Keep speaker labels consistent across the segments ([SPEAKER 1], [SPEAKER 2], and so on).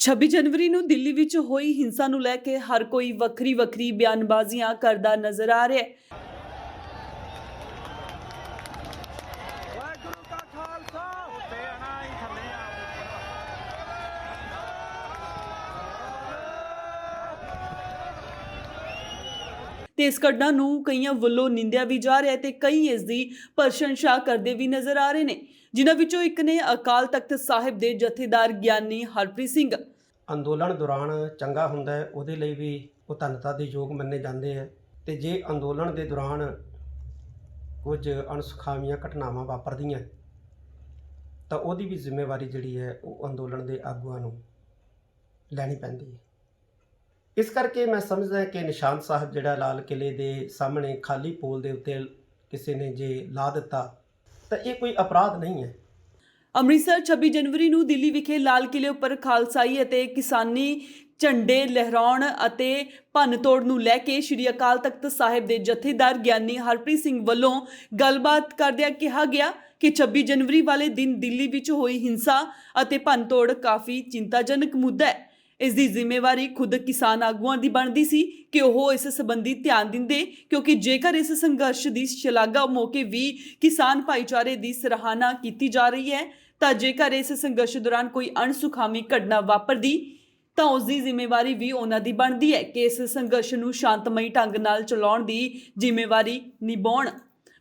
[SPEAKER 1] 26 ਜਨਵਰੀ ਨੂੰ ਦਿੱਲੀ ਵਿੱਚ ਹੋਈ ਹਿੰਸਾ ਨੂੰ ਲੈ ਕੇ ਹਰ ਕੋਈ ਵੱਖਰੀ ਬਿਆਨਬਾਜ਼ੀਆਂ ਕਰਦਾ ਨਜ਼ਰ ਆ ਰਿਹਾ ਹੈ।
[SPEAKER 2] ਵਾਹਿਗੁਰੂ ਕਾ ਖਾਲਸਾ ਤੇ ਆਣਾ ਹੀ ਥੱਲੇ ਆ
[SPEAKER 1] ਤੇ ਇਸ ਘਟਨਾ ਨੂੰ ਕਈਆਂ ਵੱਲੋਂ ਨਿੰਦਿਆ ਵੀ ਜਾ ਰਿਹਾ ਹੈ ਤੇ ਕਈ ਇਸ ਦੀ ਪ੍ਰਸ਼ੰਸਾ ਕਰਦੇ ਵੀ ਨਜ਼ਰ ਆ ਰਹੇ ਨੇ, ਜਿਨ੍ਹਾਂ ਵਿੱਚੋਂ ਇੱਕ ਨੇ ਅਕਾਲ ਤਖਤ ਸਾਹਿਬ ਦੇ ਜਥੇਦਾਰ ਗਿਆਨੀ ਹਰਪ੍ਰੀਤ ਸਿੰਘ।
[SPEAKER 3] ਅੰਦੋਲਨ ਦੌਰਾਨ ਚੰਗਾ ਹੁੰਦਾ ਹੈ ਉਹਦੇ ਲਈ ਵੀ ਉਹ ਧੰਨਤਾ ਦੇ ਯੋਗ ਮੰਨੇ ਜਾਂਦੇ ਹੈ ਤੇ ਜੇ ਅੰਦੋਲਨ ਦੇ ਦੌਰਾਨ ਕੁਝ ਅਣਸੁਖਾਵੀਆਂ ਘਟਨਾਵਾਂ ਵਾਪਰਦੀਆਂ ਤਾਂ ਉਹਦੀ ਵੀ ਜ਼ਿੰਮੇਵਾਰੀ ਜਿਹੜੀ ਹੈ ਉਹ ਅੰਦੋਲਨ ਦੇ ਆਗੂਆਂ ਨੂੰ ਲੈਣੀ ਪੈਂਦੀ ਹੈ। ਇਸ ਕਰਕੇ ਮੈਂ ਸਮਝਦਾ ਕਿ ਨਿਸ਼ਾਨ ਸਾਹਿਬ ਜਿਹੜਾ ਲਾਲ ਕਿਲੇ ਦੇ ਸਾਹਮਣੇ ਖਾਲੀ ਪੋਲ ਦੇ ਉੱਤੇ ਕਿਸੇ ਨੇ ਜੇ ਲਾ ਦਿੱਤਾ ਤਾਂ ਇਹ ਕੋਈ ਅਪਰਾਧ ਨਹੀਂ ਹੈ।
[SPEAKER 1] ਅੰਮ੍ਰਿਤਸਰ 26 ਜਨਵਰੀ ਨੂੰ ਦਿੱਲੀ ਵਿਖੇ ਲਾਲ ਕਿਲੇ ਉੱਪਰ ਖਾਲਸਾਈ ਅਤੇ ਕਿਸਾਨੀ ਝੰਡੇ ਲਹਿਰਾਉਣ ਅਤੇ ਭੰਨ-ਤੋੜ ਨੂੰ ਲੈ ਕੇ ਸ਼੍ਰੀ ਅਕਾਲ ਤਖਤ ਸਾਹਿਬ ਦੇ ਜਥੇਦਾਰ ਗਿਆਨੀ ਹਰਪ੍ਰੀਤ ਸਿੰਘ ਵੱਲੋਂ ਗੱਲਬਾਤ ਕਰਦਿਆਂ ਕਿਹਾ ਗਿਆ ਕਿ 26 ਜਨਵਰੀ ਵਾਲੇ ਦਿਨ ਦਿੱਲੀ ਵਿੱਚ ਹੋਈ ਹਿੰਸਾ ਅਤੇ ਭੰਨ-ਤੋੜ ਕਾਫੀ ਚਿੰਤਾਜਨਕ ਮੁੱਦਾ ਹੈ। ਇਸ ਦੀ ਜ਼ਿੰਮੇਵਾਰੀ ਖੁਦ ਕਿਸਾਨ ਆਗੂਆਂ ਦੀ ਬਣਦੀ ਸੀ ਕਿ ਉਹ ਇਸ ਸੰਬੰਧੀ ਧਿਆਨ ਦਿੰਦੇ, ਕਿਉਂਕਿ ਜੇਕਰ ਇਸ ਸੰਘਰਸ਼ ਦੀ ਸ਼ਲਾਘਾ ਮੌਕੇ ਵੀ ਕਿਸਾਨ ਭਾਈਚਾਰੇ ਦੀ ਸਰਾਹਨਾ ਕੀਤੀ ਜਾ ਰਹੀ ਹੈ ਤਾਂ ਜੇਕਰ ਇਸ ਸੰਘਰਸ਼ ਦੌਰਾਨ ਕੋਈ ਅਣਸੁਖਾਵੀ ਘਟਨਾ ਵਾਪਰਦੀ ਤਾਂ ਉਸ ਦੀ ਜ਼ਿੰਮੇਵਾਰੀ ਵੀ ਉਹਨਾਂ ਦੀ ਬਣਦੀ ਹੈ ਕਿ ਇਸ ਸੰਘਰਸ਼ ਨੂੰ ਸ਼ਾਂਤਮਈ ਢੰਗ ਨਾਲ ਚਲਾਉਣ ਦੀ ਜ਼ਿੰਮੇਵਾਰੀ ਨਿਭਾਉਣ।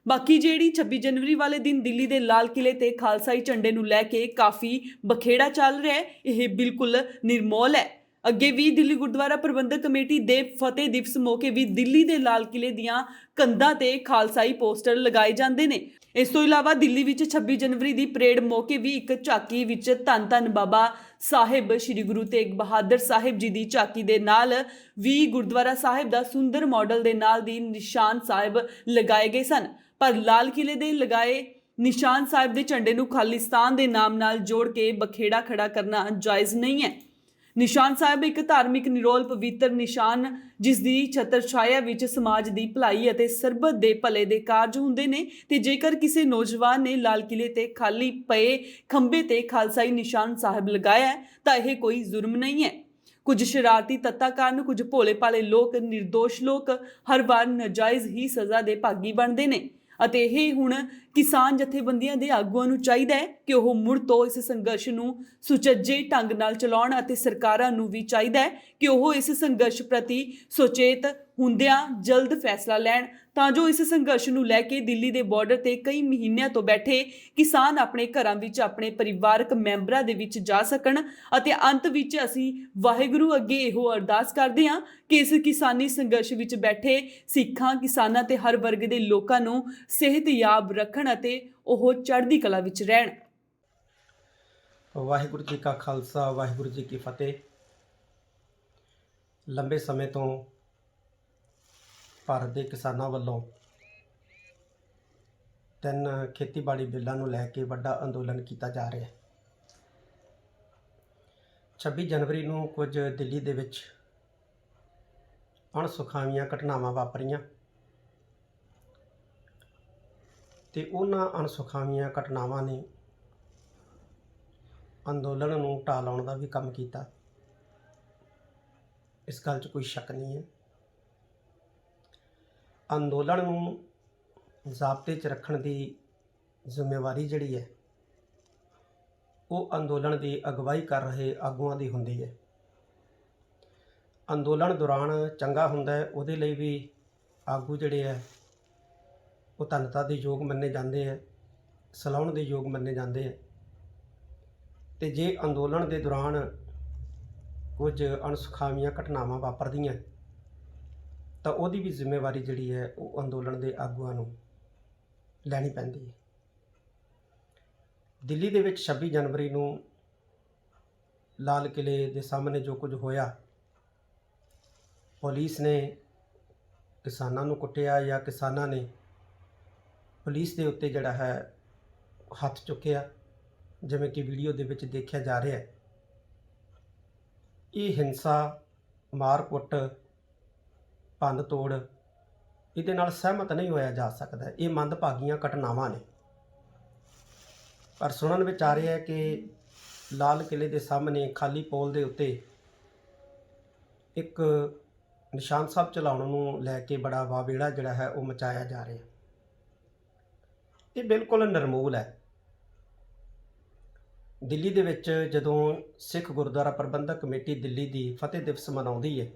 [SPEAKER 1] ਬਾਕੀ ਜਿਹੜੀ 26 ਜਨਵਰੀ ਵਾਲੇ ਦਿਨ ਦਿੱਲੀ ਦੇ ਲਾਲ ਕਿਲੇ ਤੇ ਖਾਲਸਾਈ ਝੰਡੇ ਨੂੰ ਲੈ ਕੇ ਕਾਫੀ ਬਖੇੜਾ ਚੱਲ ਰਿਹਾ ਹੈ, ਇਹ ਬਿਲਕੁਲ ਨਿਰਮੋਲ ਹੈ। ਅੱਗੇ ਵੀ ਦਿੱਲੀ ਗੁਰਦੁਆਰਾ ਪ੍ਰਬੰਧਕ ਕਮੇਟੀ ਦੇ ਫਤਿਹ ਦਿਵਸ ਮੌਕੇ ਵੀ ਦਿੱਲੀ ਦੇ ਲਾਲ ਕਿਲੇ ਦੀਆਂ ਕੰਧਾਂ ਤੇ ਖਾਲਸਾਈ ਪੋਸਟਰ ਲਗਾਏ ਜਾਂਦੇ ਨੇ। ਇਸ ਤੋਂ ਇਲਾਵਾ ਦਿੱਲੀ ਵਿੱਚ 26 ਜਨਵਰੀ ਦੀ ਪਰੇਡ ਮੌਕੇ ਵੀ ਇੱਕ ਝਾਕੀ ਵਿੱਚ ਧੰਨ ਧੰਨ ਬਾਬਾ ਸਾਹਿਬ ਸ਼੍ਰੀ ਗੁਰੂ ਤੇਗ ਬਹਾਦਰ ਸਾਹਿਬ ਜੀ ਦੀ ਝਾਕੀ ਦੇ ਨਾਲ ਵੀ ਗੁਰਦੁਆਰਾ ਸਾਹਿਬ ਦਾ ਸੁੰਦਰ ਮਾਡਲ ਦੇ ਨਾਲ ਦੀ ਨਿਸ਼ਾਨ ਸਾਹਿਬ ਲਗਾਏ ਗਏ ਸਨ, ਪਰ ਲਾਲ ਕਿਲੇ ਦੇ ਲਗਾਏ ਨਿਸ਼ਾਨ ਸਾਹਿਬ ਦੇ ਝੰਡੇ ਨੂੰ ਖਾਲਿਸਤਾਨ ਦੇ ਨਾਮ ਨਾਲ ਜੋੜ ਕੇ ਬਖੇੜਾ ਖੜਾ ਕਰਨਾ ਜਾਇਜ਼ ਨਹੀਂ ਹੈ। ਨਿਸ਼ਾਨ ਸਾਹਿਬ ਇੱਕ ਧਾਰਮਿਕ ਨਿਰੋਲ ਪਵਿੱਤਰ ਨਿਸ਼ਾਨ ਜਿਸ ਦੀ ਛਤਰ ਛਾਇਆ ਵਿੱਚ ਸਮਾਜ ਦੀ ਭਲਾਈ ਅਤੇ ਸਰਬਤ ਦੇ ਭਲੇ ਦੇ ਕਾਰਜ ਹੁੰਦੇ ਨੇ, ਤੇ ਜੇਕਰ ਕਿਸੇ ਨੌਜਵਾਨ ਨੇ ਲਾਲ ਕਿਲੇ ਤੇ ਖਾਲੀ ਪਏ ਖੰਭੇ ਤੇ ਖਾਲਸਾਈ ਨਿਸ਼ਾਨ ਸਾਹਿਬ ਲਗਾਇਆ ਤਾਂ ਇਹ ਕੋਈ ਜ਼ੁਰਮ ਨਹੀਂ ਹੈ। ਕੁਝ ਸ਼ਰਾਰਤੀ ਤੱਤਾਂ ਕਾਰਨ ਕੁਝ ਭੋਲੇ ਭਾਲੇ ਲੋਕ, ਨਿਰਦੋਸ਼ ਲੋਕ ਹਰ ਵਾਰ ਨਾਜਾਇਜ਼ ਹੀ ਸਜ਼ਾ ਦੇ ਭਾਗੀ ਬਣਦੇ ਨੇ ਅਤੇ ਇਹ ਹੁਣ ਕਿਸਾਨ ਜਥੇਬੰਦੀਆਂ ਦੇ ਆਗੂਆਂ ਨੂੰ ਚਾਹੀਦਾ ਹੈ ਕਿ ਉਹ ਮੁੜ ਤੋਂ ਇਸ ਸੰਘਰਸ਼ ਨੂੰ ਸੁਚੱਜੇ ਢੰਗ ਨਾਲ ਚਲਾਉਣ ਅਤੇ ਸਰਕਾਰਾਂ ਨੂੰ ਵੀ ਚਾਹੀਦਾ ਹੈ ਕਿ ਉਹ ਇਸ ਸੰਘਰਸ਼ ਪ੍ਰਤੀ ਸੁਚੇਤ ਹੁੰਦਿਆਂ ਜਲਦ ਫੈਸਲਾ ਲੈਣ ਤਾਂ ਜੋ ਇਸ ਸੰਘਰਸ਼ ਨੂੰ ਲੈ ਕੇ ਦਿੱਲੀ ਦੇ ਬਾਰਡਰ ਤੇ ਕਈ ਮਹੀਨਿਆਂ ਤੋਂ ਬੈਠੇ ਕਿਸਾਨ ਆਪਣੇ ਘਰਾਂ ਵਿੱਚ ਆਪਣੇ ਪਰਿਵਾਰਕ ਮੈਂਬਰਾਂ ਦੇ ਵਿੱਚ ਜਾ ਸਕਣ ਅਤੇ ਅੰਤ ਵਿੱਚ ਅਸੀਂ ਵਾਹਿਗੁਰੂ ਅੱਗੇ ਇਹੋ ਅਰਦਾਸ ਕਰਦੇ ਹਾਂ ਕਿ ਇਸ ਕਿਸਾਨੀ ਸੰਘਰਸ਼ ਵਿੱਚ ਬੈਠੇ ਸਿੱਖਾਂ, ਕਿਸਾਨਾਂ ਤੇ ਹਰ ਵਰਗ ਦੇ ਲੋਕਾਂ ਨੂੰ ਸਿਹਤਯਾਬ ਰੱਖਣ ਅਤੇ ਉਹ ਚੜ੍ਹਦੀ ਕਲਾ ਵਿੱਚ ਰਹਿਣ।
[SPEAKER 3] ਵਾਹਿਗੁਰੂ ਜੀ ਕਾ ਖਾਲਸਾ, ਵਾਹਿਗੁਰੂ ਜੀ ਕੀ ਫਤਿਹ। ਲੰਬੇ ਸਮੇਂ ਤੋਂ ਭਾਰਤ ਦੇ ਕਿਸਾਨਾਂ ਵੱਲੋਂ 3 ਖੇਤੀਬਾੜੀ ਬਿੱਲਾਂ ਨੂੰ ਲੈ ਕੇ ਵੱਡਾ ਅੰਦੋਲਨ ਕੀਤਾ ਜਾ ਰਿਹਾ ਹੈ। 26 ਜਨਵਰੀ ਨੂੰ ਕੁਝ ਦਿੱਲੀ ਦੇ ਵਿੱਚ ਅਣਸੁਖਾਵੀਆਂ ਘਟਨਾਵਾਂ ਵਾਪਰੀਆਂ ਤੇ ਉਹਨਾਂ ਅਣਸੁਖਾਵੀਆਂ ਘਟਨਾਵਾਂ ਨੇ ਅੰਦੋਲਨ ਨੂੰ ਢਾਹ ਲਾਉਣ ਦਾ ਵੀ ਕੰਮ ਕੀਤਾ। ਇਸ ਗੱਲ 'ਚ ਕੋਈ ਸ਼ੱਕ ਨਹੀਂ ਹੈ। ਅੰਦੋਲਨ ਨੂੰ ਜ਼ਾਬਤੇ 'ਚ ਰੱਖਣ ਦੀ ਜ਼ਿੰਮੇਵਾਰੀ ਜਿਹੜੀ ਹੈ ਉਹ ਅੰਦੋਲਨ ਦੀ ਅਗਵਾਈ ਕਰ ਰਹੇ ਆਗੂਆਂ ਦੀ ਹੁੰਦੀ ਹੈ। ਅੰਦੋਲਨ ਦੌਰਾਨ ਚੰਗਾ ਹੁੰਦਾ ਹੈ ਉਹਦੇ ਲਈ ਵੀ ਆਗੂ ਜਿਹੜੇ ਹੈ ਉਹ ਧੰਨਤਾ ਦੇ ਯੋਗ ਮੰਨੇ ਜਾਂਦੇ ਹੈ, ਸਲਾਹੁਣ ਦੇ ਯੋਗ ਮੰਨੇ ਜਾਂਦੇ ਹੈ ਤੇ ਜੇ ਅੰਦੋਲਨ ਦੇ ਦੌਰਾਨ ਕੁਝ ਅਣਸੁਖਾਵੀਆਂ ਘਟਨਾਵਾਂ ਵਾਪਰਦੀਆਂ ਤਾਂ ਉਹਦੀ ਵੀ ਜ਼ਿੰਮੇਵਾਰੀ ਜਿਹੜੀ ਹੈ ਉਹ ਅੰਦੋਲਨ ਦੇ ਆਗੂਆਂ ਨੂੰ ਲੈਣੀ ਪੈਂਦੀ ਹੈ। ਦਿੱਲੀ ਦੇ ਵਿੱਚ 26 ਜਨਵਰੀ ਨੂੰ ਲਾਲ ਕਿਲੇ ਦੇ ਸਾਹਮਣੇ ਜੋ ਕੁਝ ਹੋਇਆ, ਪੁਲਿਸ ਨੇ ਕਿਸਾਨਾਂ ਨੂੰ ਕੁੱਟਿਆ ਜਾਂ ਕਿਸਾਨਾਂ ਨੇ ਪੁਲਿਸ ਦੇ ਉੱਤੇ ਜਿਹੜਾ ਹੈ ਹੱਥ ਚੁੱਕਿਆ, ਜਿਵੇਂ ਕਿ ਵੀਡੀਓ ਦੇ ਵਿੱਚ ਦੇਖਿਆ ਜਾ ਰਿਹਾ ਹੈ। ਇਹ ਹਿੰਸਾ, ਮਾਰ-ਕੁੱਟ, ਭੰਨ-ਤੋੜ ਇਹਦੇ ਨਾਲ ਸਹਿਮਤ ਨਹੀਂ ਹੋਇਆ ਜਾ ਸਕਦਾ। ਇਹ ਮੰਦਭਾਗੀਆਂ ਘਟਨਾਵਾਂ ਨੇ, ਪਰ ਸੁਣਨ ਵਿੱਚ ਆ ਰਿਹਾ ਹੈ ਕਿ ਲਾਲ ਕਿਲੇ ਦੇ ਸਾਹਮਣੇ ਖਾਲੀ ਪੋਲ ਦੇ ਉੱਤੇ ਇੱਕ ਨਿਸ਼ਾਨ ਸਾਹਿਬ ਚਲਾਉਣ ਨੂੰ ਲੈ ਕੇ ਬੜਾ ਵਾਵੇੜਾ ਜਿਹੜਾ ਹੈ ਉਹ ਮਚਾਇਆ ਜਾ ਰਿਹਾ। ਇਹ ਬਿਲਕੁਲ ਨਿਰਮੂਲ ਹੈ। ਦਿੱਲੀ ਦੇ ਵਿੱਚ ਜਦੋਂ ਸਿੱਖ ਗੁਰਦੁਆਰਾ ਪ੍ਰਬੰਧਕ ਕਮੇਟੀ ਦਿੱਲੀ ਦੀ ਫਤਿਹ ਦਿਵਸ ਮਨਾਉਂਦੀ ਹੈ,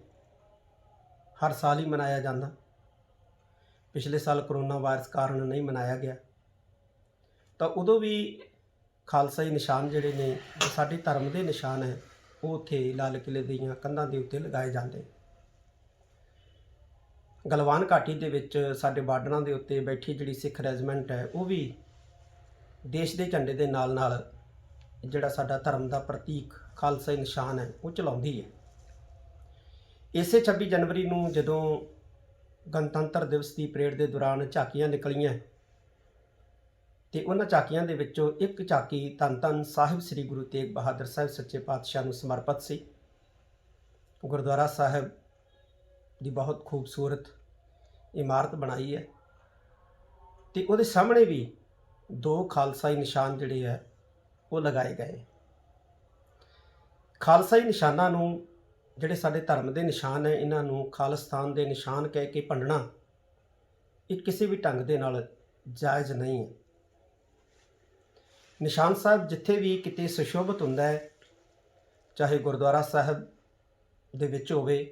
[SPEAKER 3] ਹਰ ਸਾਲ ਹੀ ਮਨਾਇਆ ਜਾਂਦਾ। ਪਿਛਲੇ ਸਾਲ ਕਰੋਨਾ ਵਾਇਰਸ ਕਾਰਨ ਨਹੀਂ ਮਨਾਇਆ ਗਿਆ, ਤਾਂ ਉਦੋਂ ਵੀ ਖਾਲਸਾਈ ਨਿਸ਼ਾਨ ਜਿਹੜੇ ਨੇ, ਜੋ ਸਾਡੇ ਧਰਮ ਦੇ ਨਿਸ਼ਾਨ ਹੈ, ਉਹ ਉੱਥੇ ਲਾਲ ਕਿਲੇ ਦੀਆਂ ਕੰਧਾਂ ਦੇ ਉੱਤੇ ਲਗਾਏ ਜਾਂਦੇ। ਗਲਵਾਨ ਘਾਟੀ ਦੇ ਵਿੱਚ ਸਾਡੇ ਬਾਰਡਰਾਂ ਦੇ ਉੱਤੇ ਬੈਠੀ ਜਿਹੜੀ ਸਿੱਖ ਰੈਜੀਮੈਂਟ ਹੈ, ਉਹ ਵੀ ਦੇਸ਼ ਦੇ ਝੰਡੇ ਦੇ ਨਾਲ ਨਾਲ ਜਿਹੜਾ ਸਾਡਾ ਧਰਮ ਦਾ ਪ੍ਰਤੀਕ ਖਾਲਸਾਈ ਨਿਸ਼ਾਨ ਹੈ ਉਹ ਚਲਾਉਂਦੀ ਹੈ। ਇਸੇ 26 ਜਨਵਰੀ ਨੂੰ ਜਦੋਂ ਗਣਤੰਤਰ ਦਿਵਸ ਦੀ ਪਰੇਡ ਦੇ ਦੌਰਾਨ ਝਾਕੀਆਂ ਨਿਕਲੀਆਂ, ਤੇ ਉਹਨਾਂ ਝਾਕੀਆਂ ਦੇ ਵਿੱਚੋਂ ਇੱਕ ਝਾਕੀ ਧੰਨ ਧੰਨ ਸਾਹਿਬ ਸ੍ਰੀ ਗੁਰੂ ਤੇਗ ਬਹਾਦਰ ਸਾਹਿਬ ਸੱਚੇ ਪਾਤਸ਼ਾਹ ਨੂੰ ਸਮਰਪਿਤ ਸੀ। ਗੁਰਦੁਆਰਾ ਸਾਹਿਬ ਦੀ ਬਹੁਤ ਖੂਬਸੂਰਤ ਇਮਾਰਤ ਬਣਾਈ ਹੈ, ਤੇ ਉਹਦੇ ਸਾਹਮਣੇ ਵੀ 2 ਖਾਲਸਾਈ ਨਿਸ਼ਾਨ ਜਿਹੜੇ ਹੈ ਉਹ ਲਗਾਏ ਗਏ। ਖਾਲਸਾਈ ਨਿਸ਼ਾਨਾਂ ਨੂੰ, ਜਿਹੜੇ ਸਾਡੇ ਧਰਮ ਦੇ ਨਿਸ਼ਾਨ ਹੈ, ਇਹਨਾਂ ਨੂੰ ਖਾਲਿਸਤਾਨ ਦੇ ਨਿਸ਼ਾਨ ਕਹਿ ਕੇ ਭੰਡਣਾ ਇਹ ਕਿਸੇ ਵੀ ਢੰਗ ਦੇ ਨਾਲ ਜਾਇਜ਼ ਨਹੀਂ ਹੈ। ਨਿਸ਼ਾਨ ਸਾਹਿਬ ਜਿੱਥੇ ਵੀ ਕਿਤੇ ਸੁਸ਼ੋਭਿਤ ਹੁੰਦਾ ਹੈ, ਚਾਹੇ ਗੁਰਦੁਆਰਾ ਸਾਹਿਬ ਦੇ ਵਿੱਚ ਹੋਵੇ,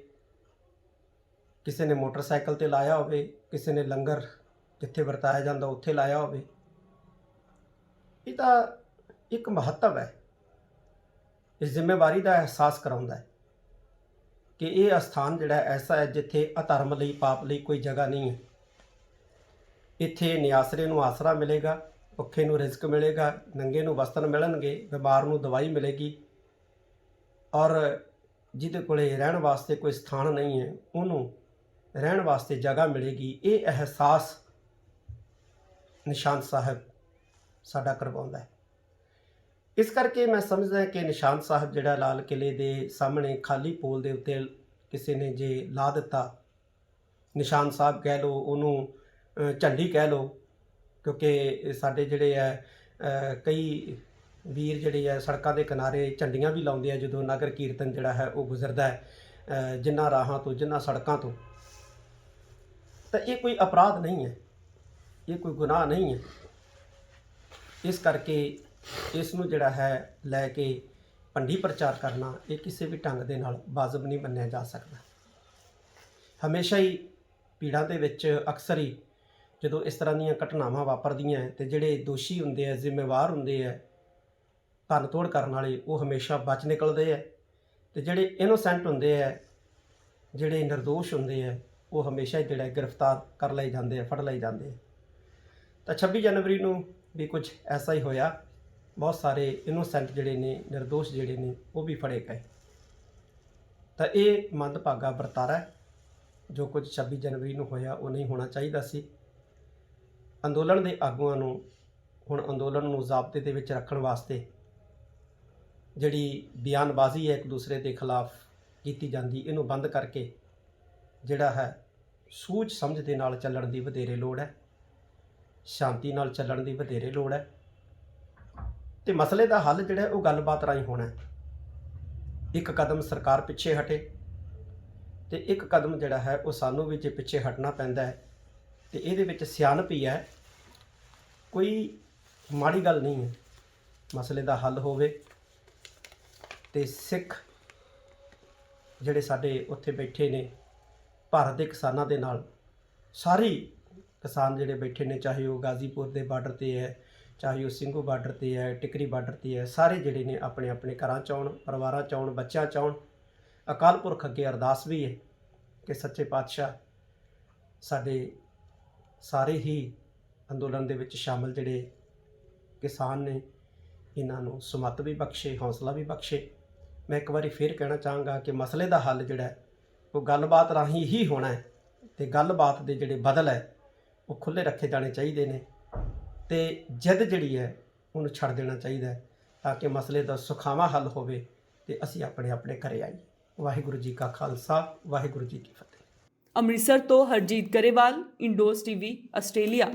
[SPEAKER 3] ਕਿਸੇ ਨੇ ਮੋਟਰਸਾਈਕਲ ਤੇ ਲਾਇਆ ਹੋਵੇ, ਕਿਸੇ ਨੇ ਲੰਗਰ ਜਿੱਥੇ ਵਰਤਾਇਆ ਜਾਂਦਾ ਉੱਥੇ ਲਾਇਆ ਹੋਵੇ, ਇਹ ਤਾਂ ਇੱਕ ਮਹੱਤਵ ਹੈ। ਇਸ ਜ਼ਿੰਮੇਵਾਰੀ ਦਾ ਅਹਿਸਾਸ ਕਰਾਉਂਦਾ ਹੈ ਕਿ ਇਹ ਅਸਥਾਨ ਜਿਹੜਾ ਐਸਾ ਹੈ ਜਿੱਥੇ ਅਧਰਮ ਲਈ, ਪਾਪ ਲਈ ਕੋਈ ਜਗ੍ਹਾ ਨਹੀਂ ਹੈ। ਇੱਥੇ ਨਿਆਸਰੇ ਨੂੰ ਆਸਰਾ ਮਿਲੇਗਾ, ਭੁੱਖੇ ਨੂੰ ਰਿਜ਼ਕ ਮਿਲੇਗਾ, ਨੰਗੇ ਨੂੰ ਵਸਤਰ ਮਿਲਣਗੇ, ਬਿਮਾਰ ਨੂੰ ਦਵਾਈ ਮਿਲੇਗੀ, ਔਰ ਜਿਹਦੇ ਕੋਲੇ ਰਹਿਣ ਵਾਸਤੇ ਕੋਈ ਸਥਾਨ ਨਹੀਂ ਹੈ ਉਹਨੂੰ ਰਹਿਣ ਵਾਸਤੇ ਜਗ੍ਹਾ ਮਿਲੇਗੀ। ਇਹ ਅਹਿਸਾਸ ਨਿਸ਼ਾਨ ਸਾਹਿਬ ਸਾਡਾ ਕਰਵਾਉਂਦਾ ਹੈ। ਇਸ ਕਰਕੇ ਮੈਂ ਸਮਝਦਾ ਕਿ ਨਿਸ਼ਾਨ ਸਾਹਿਬ ਜਿਹੜਾ ਲਾਲ ਕਿਲੇ ਦੇ ਸਾਹਮਣੇ ਖਾਲੀ ਪੋਲ ਦੇ ਉੱਤੇ ਕਿਸੇ ਨੇ ਜੇ ਲਾ ਦਿੱਤਾ, ਨਿਸ਼ਾਨ ਸਾਹਿਬ ਕਹਿ ਲਓ, ਉਹਨੂੰ ਝੰਡੀ ਕਹਿ ਲਓ, ਕਿਉਂਕਿ ਸਾਡੇ ਜਿਹੜੇ ਹੈ ਕਈ ਵੀਰ ਜਿਹੜੇ ਹੈ ਸੜਕਾਂ ਦੇ ਕਿਨਾਰੇ ਝੰਡੀਆਂ ਵੀ ਲਾਉਂਦੇ ਆ ਜਦੋਂ ਨਗਰ ਕੀਰਤਨ ਜਿਹੜਾ ਹੈ ਉਹ ਗੁਜ਼ਰਦਾ ਹੈ ਜਿਨ੍ਹਾਂ ਰਾਹਾਂ ਤੋਂ, ਜਿਨ੍ਹਾਂ ਸੜਕਾਂ ਤੋਂ। ਤਾਂ ਇਹ ਕੋਈ ਅਪਰਾਧ ਨਹੀਂ ਹੈ, ਇਹ ਕੋਈ ਗੁਨਾਹ ਨਹੀਂ ਹੈ। ਇਸ ਕਰਕੇ ਇਸ ਨੂੰ ਜਿਹੜਾ ਹੈ ਲੈ ਕੇ ਭੰਡੀ ਪ੍ਰਚਾਰ ਕਰਨਾ ਇਹ ਕਿਸੇ ਵੀ ਢੰਗ ਦੇ ਨਾਲ ਵਾਜਬ ਨਹੀਂ ਮੰਨਿਆ ਜਾ ਸਕਦਾ। ਹਮੇਸ਼ਾ ਹੀ ਭੀੜਾਂ ਦੇ ਵਿੱਚ ਅਕਸਰ ਹੀ ਜਦੋਂ ਇਸ ਤਰ੍ਹਾਂ ਦੀਆਂ ਘਟਨਾਵਾਂ ਵਾਪਰਦੀਆਂ ਤੇ ਜਿਹੜੇ ਦੋਸ਼ੀ ਹੁੰਦੇ ਆ, ਜ਼ਿੰਮੇਵਾਰ ਹੁੰਦੇ ਆ, ਭੰਨ ਤੋੜ ਕਰਨ ਵਾਲੇ, ਉਹ ਹਮੇਸ਼ਾ ਬਚ ਨਿਕਲਦੇ ਆ, ਤੇ ਜਿਹੜੇ ਇਨੋਸੈਂਟ ਹੁੰਦੇ ਆ, ਜਿਹੜੇ ਨਿਰਦੋਸ਼ ਹੁੰਦੇ ਆ, ਉਹ ਹਮੇਸ਼ਾ ਜਿਹੜਾ ਗ੍ਰਿਫਤਾਰ ਕਰ ਲਏ ਜਾਂਦੇ ਆ, ਫੜ ਲਏ ਜਾਂਦੇ ਆ। ਤਾਂ 26 ਜਨਵਰੀ ਨੂੰ ਵੀ ਕੁਝ ਐਸਾ ਹੀ ਹੋਇਆ। ਬਹੁਤ ਸਾਰੇ ਇਨੋਸੈਂਟ ਜਿਹੜੇ ਨੇ, ਨਿਰਦੋਸ਼ ਜਿਹੜੇ ਨੇ, ਉਹ ਵੀ ਫੜੇ ਗਏ। ਤਾਂ ਇਹ ਮੰਦਭਾਗਾ ਵਰਤਾਰਾ ਹੈ। ਜੋ ਕੁਝ 26 ਜਨਵਰੀ ਨੂੰ ਹੋਇਆ ਉਹ ਨਹੀਂ ਹੋਣਾ ਚਾਹੀਦਾ ਸੀ। ਅੰਦੋਲਨ ਦੇ ਆਗੂਆਂ ਨੂੰ ਹੁਣ ਅੰਦੋਲਨ ਨੂੰ ਜ਼ਾਬਤੇ ਦੇ ਵਿੱਚ ਰੱਖਣ ਵਾਸਤੇ ਜਿਹੜੀ ਬਿਆਨਬਾਜ਼ੀ ਹੈ ਇੱਕ ਦੂਸਰੇ ਦੇ ਖਿਲਾਫ ਕੀਤੀ ਜਾਂਦੀ, ਇਹਨੂੰ ਬੰਦ ਕਰਕੇ ਜਿਹੜਾ ਹੈ ਸੂਝ ਸਮਝ ਦੇ ਨਾਲ ਚੱਲਣ ਦੀ ਵਧੇਰੇ ਲੋੜ ਹੈ, ਸ਼ਾਂਤੀ ਨਾਲ ਚੱਲਣ ਦੀ ਵਧੇਰੇ ਲੋੜ ਹੈ। ਤੇ ਮਸਲੇ ਦਾ ਹੱਲ ਜਿਹੜਾ ਉਹ ਗੱਲਬਾਤ ਰਾਹੀਂ ਹੋਣਾ ਹੈ। ਇੱਕ ਕਦਮ ਸਰਕਾਰ ਪਿੱਛੇ ਹਟੇ ਤੇ ਇੱਕ ਕਦਮ ਜਿਹੜਾ ਹੈ ਉਹ ਸਾਨੂੰ ਵੀ ਜੇ ਪਿੱਛੇ ਹਟਣਾ ਪੈਂਦਾ ਹੈ, ਤੇ ਇਹਦੇ ਵਿੱਚ ਸਿਆਣਪ ਹੀ ਹੈ, ਕੋਈ ਮਾੜੀ ਗੱਲ ਨਹੀਂ ਹੈ। ਮਸਲੇ ਦਾ ਹੱਲ ਹੋਵੇ ਤੇ ਸਿੱਖ ਜਿਹੜੇ ਸਾਡੇ ਉੱਥੇ ਬੈਠੇ ਨੇ, ਭਾਰਤ ਦੇ ਕਿਸਾਨਾਂ ਦੇ ਨਾਲ, ਸਾਰੇ ਕਿਸਾਨ ਜਿਹੜੇ ਬੈਠੇ ਨੇ, ਚਾਹੇ ਉਹ ਗਾਜ਼ੀਪੁਰ ਦੇ ਬਾਰਡਰ 'ਤੇ ਹੈ, ਚਾਹੇ ਉਹ ਸਿੰਘੂ ਬਾਰਡਰ 'ਤੇ ਹੈ, ਟਿਕਰੀ ਬਾਰਡਰ 'ਤੇ ਹੈ, ਸਾਰੇ ਜਿਹੜੇ ਨੇ ਆਪਣੇ ਆਪਣੇ ਘਰਾਂ 'ਚ ਆਉਣ, ਪਰਿਵਾਰਾਂ 'ਚ ਆਉਣ, ਬੱਚਿਆਂ 'ਚ ਆਉਣ। ਅਕਾਲ ਪੁਰਖ ਅੱਗੇ ਅਰਦਾਸ ਵੀ ਹੈ ਕਿ ਸੱਚੇ ਪਾਤਸ਼ਾਹ ਸਾਡੇ ਸਾਰੇ ਹੀ ਅੰਦੋਲਨ ਦੇ ਵਿੱਚ ਸ਼ਾਮਲ ਜਿਹੜੇ ਕਿਸਾਨ ਨੇ, ਇਹਨਾਂ ਨੂੰ ਸੁਮੱਤ ਵੀ ਬਖਸ਼ੇ, ਹੌਸਲਾ ਵੀ ਬਖਸ਼ੇ। ਮੈਂ ਇੱਕ ਵਾਰੀ ਫਿਰ ਕਹਿਣਾ ਚਾਹਾਂਗਾ ਕਿ ਮਸਲੇ ਦਾ ਹੱਲ ਜਿਹੜਾ ਉਹ ਗੱਲਬਾਤ ਰਾਹੀਂ ਹੀ ਹੋਣਾ ਹੈ, ਤੇ ਗੱਲਬਾਤ ਦੇ ਜਿਹੜੇ ਬਦਲ ਹੈ ਉਹ ਖੁੱਲ੍ਹੇ ਰੱਖੇ ਜਾਣੇ ਚਾਹੀਦੇ ਨੇ, ਤੇ ਜਿੱਦ ਜਿਹੜੀ ਹੈ ਉਹਨੂੰ ਛੱਡ ਦੇਣਾ ਚਾਹੀਦਾ ਹੈ, ਤਾਂ ਕਿ ਮਸਲੇ ਦਾ ਸੁਖਾਵਾਂ ਹੱਲ ਹੋਵੇ ਤੇ ਅਸੀਂ ਆਪਣੇ ਆਪਣੇ ਘਰੇ ਆਈਏ। ਵਾਹਿਗੁਰੂ ਜੀ ਕਾ ਖਾਲਸਾ, ਵਾਹਿਗੁਰੂ ਜੀ ਕੀ ਫਤਿਹ।
[SPEAKER 1] ਅੰਮ੍ਰਿਤਸਰ ਤੋਂ ਹਰਜੀਤ ਗਰੇਵਾਲ, ਇੰਡੋਜ਼ ਟੀਵੀ, ਆਸਟ੍ਰੇਲੀਆ।